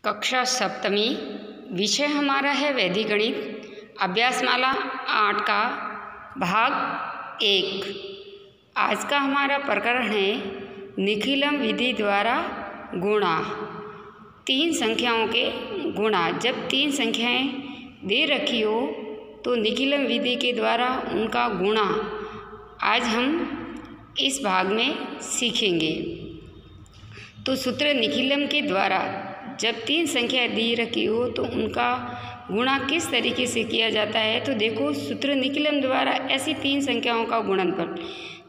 कक्षा सप्तमी, विषय हमारा है वैदिक गणित, अभ्यासमाला 8 का भाग 1। आज का हमारा प्रकरण है निखिलम विधि द्वारा गुणा। 3 संख्याओं के गुणा। जब 3 संख्याएं दे रखी हो तो निखिलम विधि के द्वारा उनका गुणा आज हम इस भाग में सीखेंगे। तो सूत्र निखिलम के द्वारा जब 3 संख्या दी रखी हो तो उनका गुणा किस तरीके से किया जाता है। तो देखो, सूत्र निखिलम द्वारा ऐसी 3 संख्याओं का गुणनफल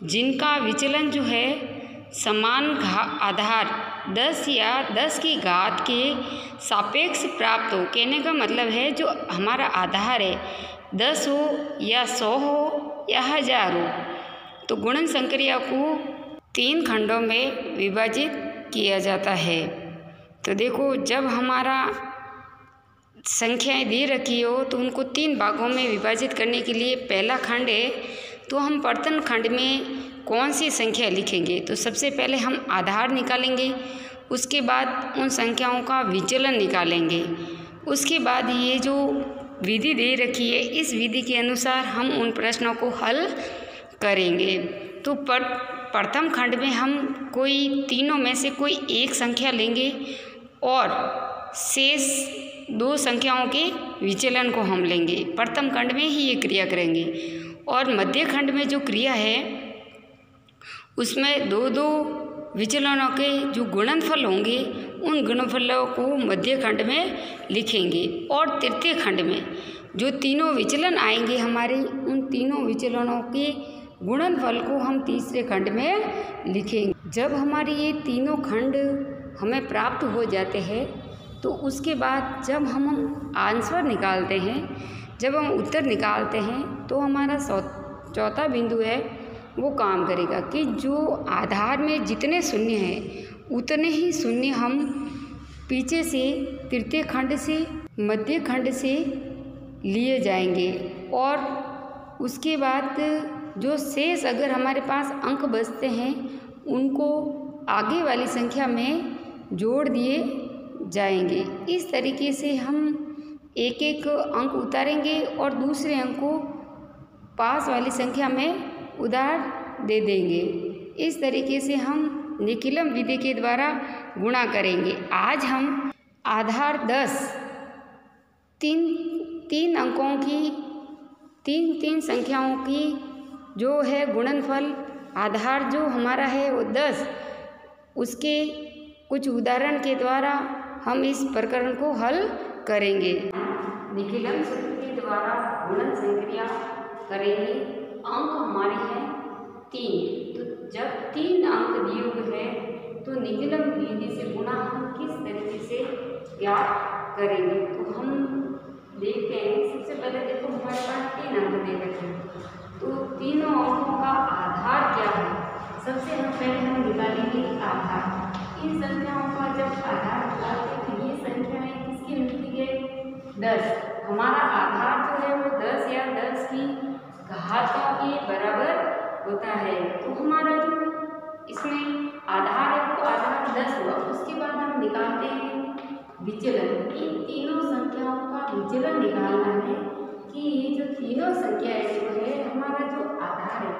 जिनका विचलन जो है समान आधार 10 या 10 की घात के सापेक्ष प्राप्त हो। कहने का मतलब है जो हमारा आधार है 10 हो या 100 हो या 1000 हो, तो गुणन संक्रिया को 3 खंडों में विभाजित किया जाता है। तो देखो, जब हमारा संख्याएं दे रखी हो तो उनको 3 भागों में विभाजित करने के लिए पहला खंड है, तो हम प्रथम खंड में कौन सी संख्या लिखेंगे। तो सबसे पहले हम आधार निकालेंगे, उसके बाद उन संख्याओं का विचलन निकालेंगे, उसके बाद ये जो विधि दे रखी है इस विधि के अनुसार हम उन प्रश्नों को हल करेंगे। तो प्रथम खंड में हम कोई तीनों में से कोई एक संख्या लेंगे और शेष 2 संख्याओं के विचलन को हम लेंगे। प्रथम खंड में ही ये क्रिया करेंगे और मध्य खंड में जो क्रिया है उसमें 2 विचलनों के जो गुणनफल होंगे उन गुणनफलों को मध्य खंड में लिखेंगे और तृतीय खंड में जो तीनों विचलन आएंगे हमारे उन तीनों विचलनों के गुणनफल को हम तीसरे खंड में लिखेंगे। जब हमारे ये तीनों खंड हमें प्राप्त हो जाते हैं तो उसके बाद जब हम आंसर निकालते हैं, जब हम उत्तर निकालते हैं, तो हमारा चौथा बिंदु है वो काम करेगा कि जो आधार में जितने शून्य हैं उतने ही शून्य हम पीछे से तृतीय खंड से मध्य खंड से लिए जाएंगे और उसके बाद जो शेष अगर हमारे पास अंक बचते हैं उनको आगे वाली संख्या में जोड़ दिए जाएंगे। इस तरीके से हम एक एक अंक उतारेंगे और दूसरे अंक को पास वाली संख्या में उधार दे देंगे। इस तरीके से हम निखिलम विधि के द्वारा गुणा करेंगे। आज हम आधार 10 तीन अंकों की 3 संख्याओं की जो है गुणनफल आधार जो हमारा है वो 10, उसके कुछ उदाहरण के द्वारा हम इस प्रकरण को हल करेंगे। निखिलम सूत्र के द्वारा गुणन संक्रिया करेंगे। अंक हमारे हैं 3, तो जब 3 अंक दिए हुए हैं तो निखिलम विधि से गुणा हम किस तरीके से ज्ञात करेंगे। तो हम देखते हैं, सबसे पहले देखो हमारे पास 3 अंक दे रखे हैं, तो तीनों अंकों का आधार क्या है। सबसे पहले हम निकालेंगे आधार। इन संख्याओं का जब आधार निकालते तो ये संख्याएं किसकी मिलती है 10। हमारा आधार जो है वो 10 या 10 की घातों के बराबर होता है। तो हमारा जो इसमें आधार है वो आधार 10 हुआ। उसके बाद हम निकालते हैं विचलन। इन तीनों संख्याओं का विचलन निकालना है कि ये जो तीनों संख्याएं जो है हमारा जो आधार है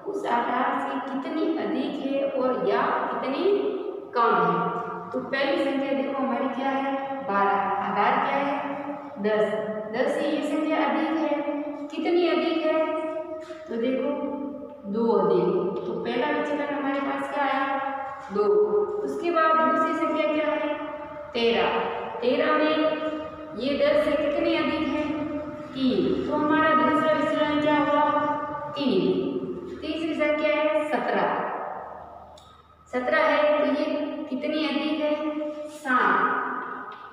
उस आधार से कितनी अधिक है और या कितनी कम है। तो पहली संख्या देखो हमारी क्या है 12, आधार क्या है 10 से ये संख्या अधिक है। कितनी अधिक है तो देखो 2 अधिक, तो पहला विचलन हमारे पास क्या है 2। उसके बाद दूसरी संख्या क्या है 13 में ये 10 से कितनी अधिक है 3, तो हमारा दूसरा विचलन क्या हुआ 3। तीसरी संख्या है 17 है, तो ये कितनी अधिक है 7,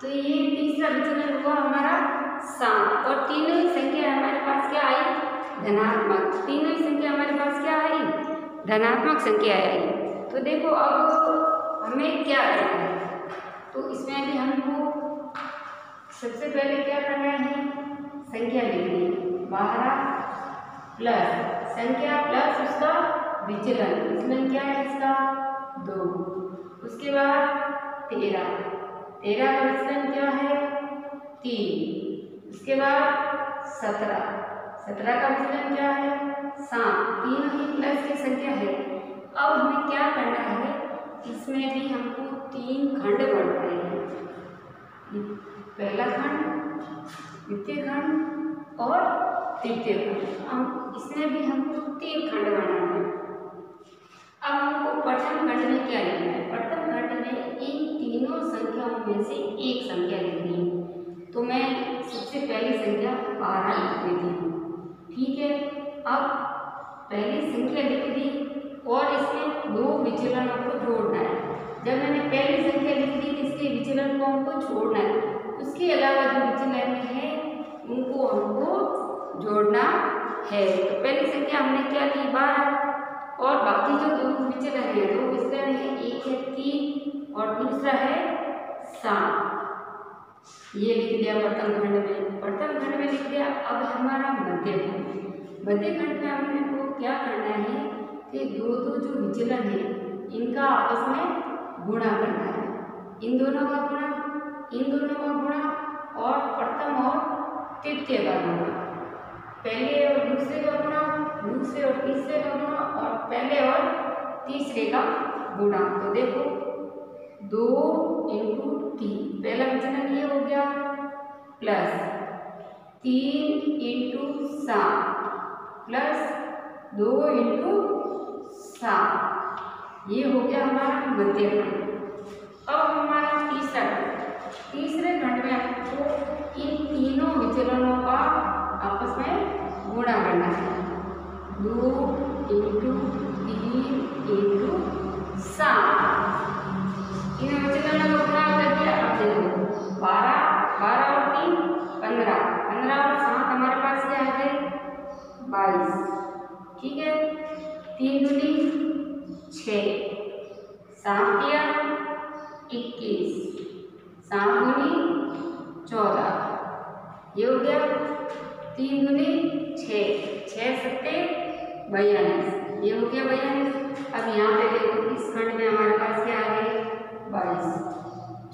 तो ये तीसरा विचलन हुआ हमारा 7। और तीनों ही संख्या हमारे पास क्या आई धनात्मक। तीनों ही संख्या हमारे पास क्या आई धनात्मक संख्या आई। तो देखो अब हमें क्या करना है, तो इसमें भी हमको सबसे पहले क्या करना है संख्या लिखनी है 12 प्लस संख्या प्लस उसका विचलन। विचलन क्या है इसका 2। उसके बाद 13 का विचलन 3, उसके बाद 17, 17 का विचलन क्या है 7, तीनों ही प्लस की संख्या है। अब हमें क्या करना है, इसमें भी हमको 3 खंड बढ़ाने हैं, पहला खंड, द्वितीय खंड और तृतीय खंड। हम इसमें भी हमको 3 खंड बनाना है। अब हमको प्रथम खंड में क्या लिखना है, प्रथम खंड में इन तीनों संख्याओं में से एक संख्या लिखनी है। तो मैं सबसे पहली संख्या 12 लिख देती हूँ। ठीक है, अब पहली संख्या लिख दी और इसमें 2 विचलनों को जोड़ना है। जब मैंने पहली संख्या लिख दी इसके विचलन को हमको छोड़ना है, उसके अलावा जो विचलन है उनको हमको जोड़ना है। तो पहली संख्या हमने क्या ली 12 और बाकी जो 2 विचलन है, 2 विचलन है, एक है 3 और दूसरा है 7। ये लिख दिया प्रथम खंड में, प्रथम खंड में लिख दिया। अब हमारा मध्य खंड, मध्य खंड में हमने को क्या करना है कि 2 जो विचलन है इनका आपस में गुणा करना है, इन दोनों का गुणा, इन दोनों का गुणा और प्रथम और तृतीय का गुणा, पहले और दूसरे का गुणा, दूसरे और तीसरे का गुणा और पहले और तीसरे का गुणा। तो देखो 2 × 3, पहला विचलन ये हो गया, प्लस 3 × 7 प्लस 2 × 7, ये हो गया हमारा मध्य खंड। अब हमारा तीसरा खंड, तीसरे खंड में आपको इन तीनों विचलनों का आपस में गुणा करना है, 2 × 3 × 7, इन विचलनों को गुणा करके अब देखो 12, 12 और 3 15, 15 और 7 हमारे पास क्या आ गए 22। ठीक है, 3 दूनी 6, 7 या 21, 7 दूनी 14, ये हो गया 3 दूनी 6, 6 सत्ते 42, ये हो गया 42। अब यहाँ पे देखो इस खंड में हमारे पास क्या आ गए 22,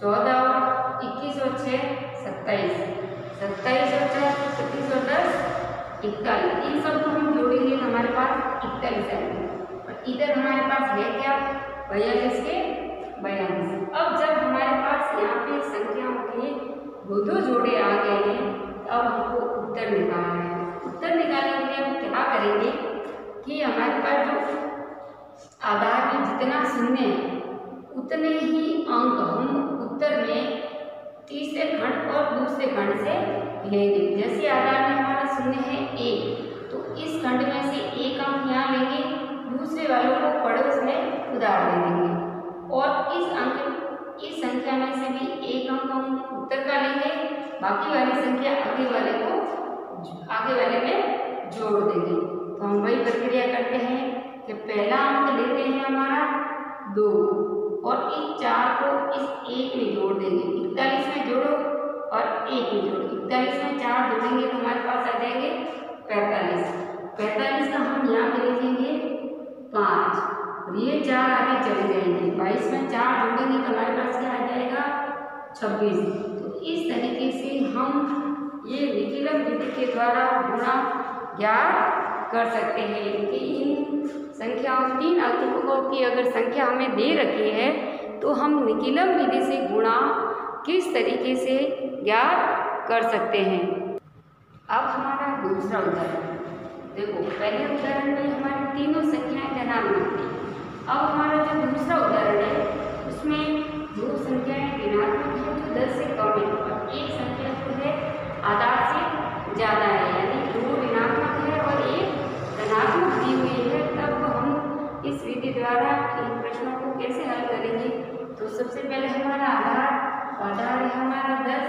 14 और 21 और 6 27, 27 और 4 36 और 10 41, इन सबको हम जोड़ेंगे तो हमारे पास 41 आएंगे। और इधर हमारे पास है क्या 42 के 42। अब जब हमारे पास यहाँ पे संख्याओं के 2 जोड़े आ गए हैं, अब हमको उत्तर निकालना है। उत्तर निकालने के लिए हम क्या करेंगे कि हमारे पास जो आधार में जितना शून्य है उतने ही अंक हम उत्तर में तीसरे खंड और दूसरे खंड से लेंगे। जैसे आधार में हमारा शून्य है 1, तो इस खंड में से एक अंक यहाँ लेंगे, दूसरे वालों को पड़ोस में उधार दे देंगे और इस संख्या में से भी एक अंक हम उत्तर का लेंगे, बाकी वाली संख्या आगे वाले में जोड़ देंगे। तो हम वही प्रक्रिया करते हैं कि पहला अंक लेते हैं हमारा 2 और इस 4 को इस 1 में जोड़ देंगे, 41 में जोड़ो और 1 में जोड़ो, 41 में 4 जोड़ेंगे तो हमारे पास आ जाएंगे 45, 45 का हम यहाँ पे लिखेंगे 5 और ये 4 आगे चले जाएंगे, 22 में 4 जोड़ेंगे तो हमारे पास क्या आ जाएगा 26। तो इस तरीके से हम ये विकलन विधि के द्वारा गुणा ज्ञात कर सकते हैं कि इन संख्याओं 3 अंकों की अगर संख्या हमें दे रखी है तो हम विकलन विधि से गुणा किस तरीके से ज्ञात कर सकते हैं। अब हमारा दूसरा उदाहरण देखो, पहले उदाहरण में हमारी तीनों संख्याएं धनात्मक थी। अब हमारा जो दूसरा उदाहरण है उसमें 2 संख्याएं ऋणात्मक है जो 10 से कम है और एक संख्या जो है आधार से ज़्यादा है, यानी 2 ऋणात्मक है और 1 धनात्मक दी हुई है। तब हम इस विधि द्वारा इन प्रश्नों को कैसे हल करेंगे। तो सबसे पहले हमारा आधार है हमारा 10।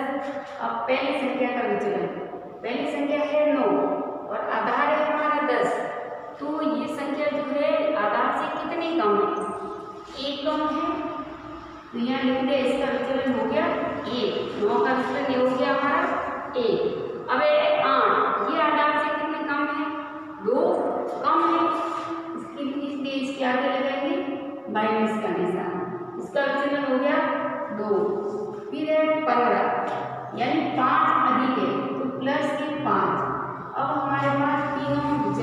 अब पहली संख्या का विचलन, पहली संख्या है 9 और आधार है हमारा 10, तो ये संख्या जो है आधार से कितनी कम है, 1 कम है, तो यहाँ लिख दे इसका विचलन हो गया 1, 9 का विचलन ये हो गया हमारा 1। अब 8, ये आधार से कितने कम है, 2 कम है, इसलिए इसके आगे लगाएंगे माइनस का निशान, इसका विचलन हो गया 2। फिर है 15, यानी 5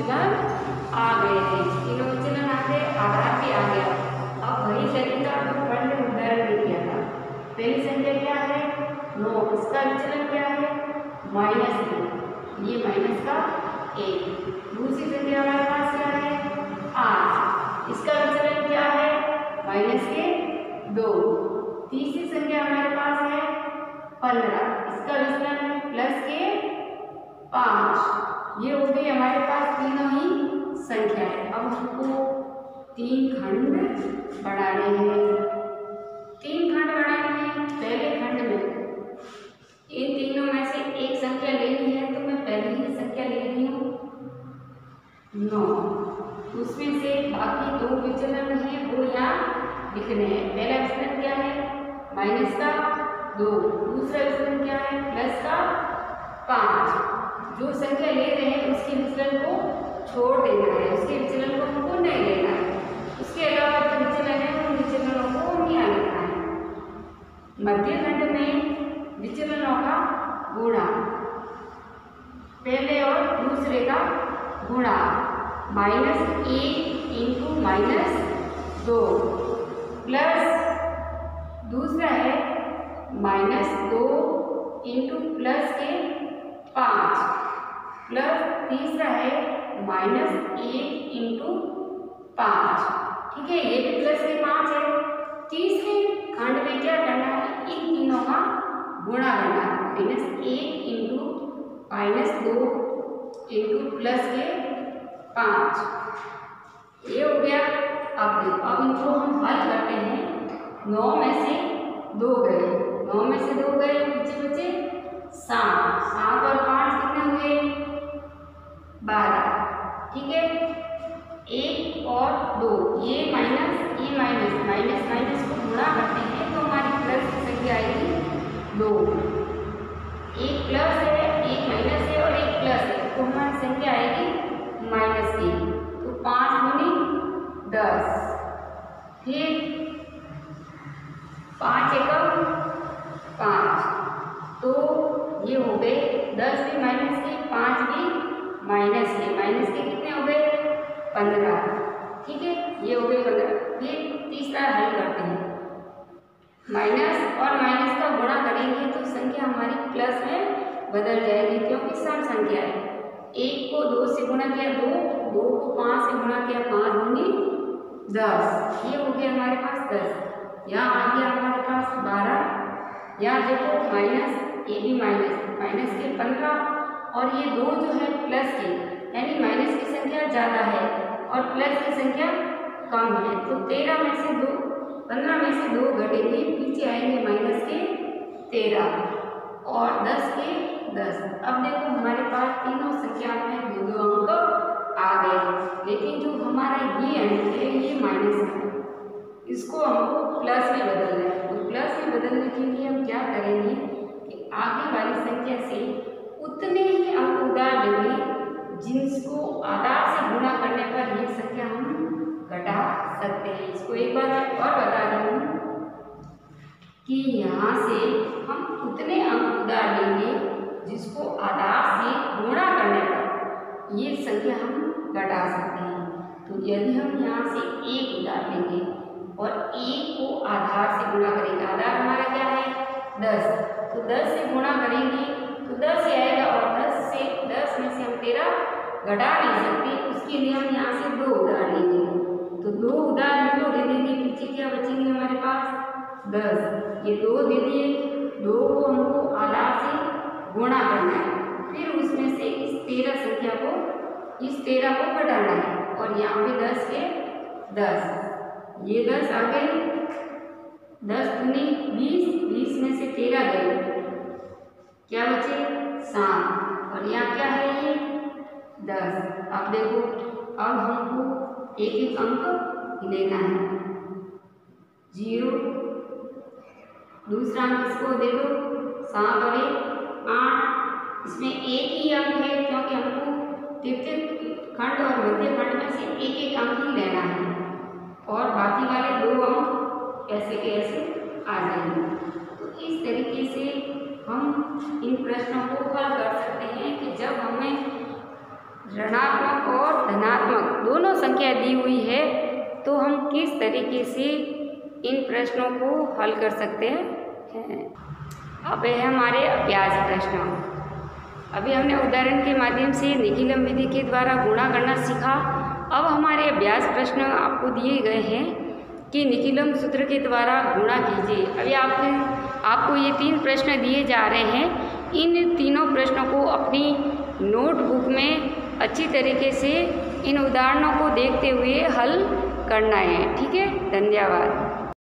विचलन आ गए हैं, तीनों विचलन आ गए, आधार भी आ गया। अब वही तरीका जो पढ़ने उदाहरण में किया था। पहली संख्या क्या है 9, इसका विचलन क्या है -2, ये माइनस का 1। दूसरी संख्या हमारे पास क्या है 8, इसका विचलन क्या है माइनस के 2। तीसरी संख्या हमारे पास है 15, इसका विचलन है प्लस के 5। ये हो गई हमारे पास तीनों ही संख्या है। अब हमको 3 खंड बढ़ाने हैं। 3 खंड बढ़ाने हैं। पहले खंड में इन तीनों में से एक संख्या लेनी है, तो मैं पहले ही संख्या ले रही हूँ 9। उसमें से बाकी 2 विचलन हैं वो यहाँ लिखने हैं। पहला विचलन क्या है माइनस का 2, दूसरा विचलन क्या है प्लस का 5। जो संख्या ले रहे हैं उसके विचलन को छोड़ देना है, उसके विचलन को हमको नहीं लेना है। उसके अलावा जो विचलन है उन विचलनों को हम यहाँ लिखना है। मध्य खंड में विचलनों का गुणा, पहले और दूसरे का गुणा, -1 इंटू -2 प्लस दूसरा है -2 इंटू प्लस के 5 प्लस तीसरा है -1 इंटू 5। ठीक है, ये भी प्लस के 5 है। तीसरे खंड में क्या करना है इन तीनों का गुणा करना है, -1 इंटू -2 इंटू प्लस के 5। ये हो गया। अब देखो, अब इनको हम हल करते हैं। 9 में से 2 गए, 9 में से 2 गए, बचे बचे 7। 7 और 5 कितने हुए 12। ठीक है, 1 और 2, ये माइनस माइनस को गुणा करते हैं तो हमारी प्लस की संख्या आएगी 2। एक प्लस है, एक माइनस है और एक प्लस है, तो हमारी संख्या आएगी -1। तो 5 दूनी 10, फिर 5 एकम 5, तो ये हो गए 10 भी माइनस के, 5 भी माइनस के कितने हो गए 15। ठीक है, ये हो गए 15। फिर तीसरा हल करते हैं। माइनस और माइनस का गुणा करेंगे तो संख्या हमारी प्लस में बदल जाएगी, क्योंकि सम संख्या है। 1 को 2 से गुणा किया 2, 2 को 5 से गुणा किया 5 दूनी 10, ये हो गया हमारे पास 10। यहाँ आ गया हमारे पास 12। यहाँ देखो माइनस, ये भी माइनस के 15 और ये 2 जो है प्लस के, यानी माइनस की संख्या ज़्यादा है और प्लस की संख्या कम है। तो 13 में से 2, 15 में से 2 घटेंगे, पीछे आएंगे माइनस के 13 और 10 के 10। अब देखो हमारे पास तीनों संख्या में 2 अंक आ गए, लेकिन जो हमारा ये अंक है ये माइनस है, इसको हमको प्लस में बदलना है। तो प्लस में बदलने के लिए हम क्या करेंगे कि आगे वाली संख्या से उतने ही अंक उधार लेंगे जिसको आधार से गुणा करने पर ये संख्या हम घटा सकते हैं। इसको एक बार और बता रही हूँ कि यहाँ से हम उतने अंक उधार लेंगे जिसको आधार से गुणा करने पर ये संख्या हम घटा सकते हैं। तो यदि हम यहाँ से 1 उधार लेंगे और 1 को आधार से गुणा करेंगे, आधार हमारा क्या है 10, तो 10 से गुणा करेंगे तो 10 ही आएगा और 10 में से हम 13 घटा नहीं सकते, उसके लिए हम यहाँ से 2 उधार लेंगे। तो 2 उधार हम तो दे देंगे, पीछे क्या बचेंगे हमारे पास 10, ये 2 दे दिए। 2 को हमको आधार से गुणा करना है, फिर उसमें से इस 13 संख्या को, इस 13 को घटाना है और यहाँ पे 10 के 10, ये 10 आ गए, 10 दूनी 20, 20 में से 13 गए, क्या बचे 7 और यहाँ क्या है ये 10। अब देखो, अब हमको एक एक अंक लेना है, 0, दूसरा अंक इसको दे दो 7 और 1 8। इसमें एक ही अंक है क्योंकि हमको तृतीय खंड और मध्य खंड में से एक एक अंक ही लेना है और बाकी वाले 2 अंक ऐसे के ऐसे आ जाएंगे। तो इस तरीके से हम इन प्रश्नों को हल कर सकते हैं कि जब हमें ऋणात्मक और धनात्मक दोनों संख्या दी हुई है, तो हम किस तरीके से इन प्रश्नों को हल कर सकते हैं। अब है हमारे अभ्यास प्रश्न। अभी हमने उदाहरण के माध्यम से निखिलम विधि के द्वारा गुणा करना सीखा। अब हमारे अभ्यास प्रश्न आपको दिए गए हैं कि निखिलम सूत्र के द्वारा गुणा कीजिए। अभी आपको ये 3 प्रश्न दिए जा रहे हैं। इन तीनों प्रश्नों को अपनी नोटबुक में अच्छी तरीके से इन उदाहरणों को देखते हुए हल करना है। ठीक है, धन्यवाद।